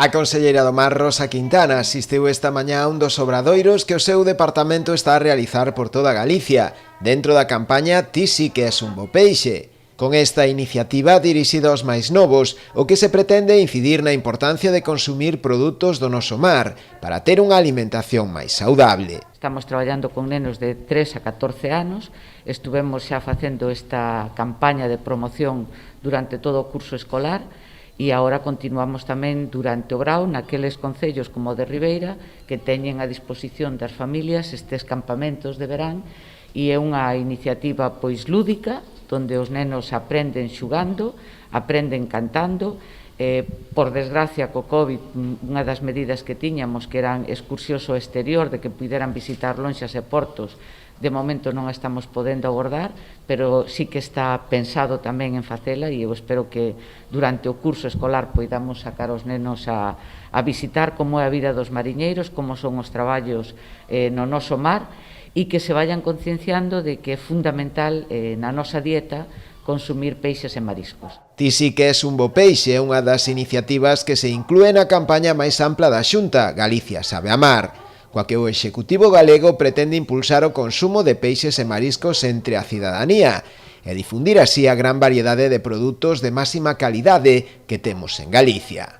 A conselleira do Mar, Rosa Quintana, asistiu esta mañá a un dos obradoiros que o seu departamento está a realizar por toda Galicia, dentro da campaña Ti si que és un bo peixe. Con esta iniciativa dirixida aos máis novos, o que se pretende é incidir na importancia de consumir produtos do noso mar para ter unha alimentación máis saudable. Estamos traballando con nenos de 3 a 14 anos, estuvemos xa facendo esta campaña de promoción durante todo o curso escolar e agora continuamos tamén durante o grau naqueles concellos como o de Ribeira que teñen a disposición das familias estes campamentos de verán e é unha iniciativa pois lúdica onde os nenos aprenden xugando, aprenden cantando. Por desgracia, co COVID, unha das medidas que tiñamos, que eran excursións ao exterior, de que puderan visitar lonxas e portos, de momento non a estamos podendo abordar, pero sí que está pensado tamén en facela e eu espero que durante o curso escolar poidamos sacar os nenos a visitar como é a vida dos mariñeiros, como son os traballos no noso mar e que se vayan concienciando de que é fundamental na nosa dieta consumir peixes e mariscos. Ti si que és un bo peixe é unha das iniciativas que se inclúe na campaña máis ampla da Xunta, Galicia sabe a mar, coa que o Executivo galego pretende impulsar o consumo de peixes e mariscos entre a cidadanía e difundir así a gran variedade de produtos de máxima calidade que temos en Galicia.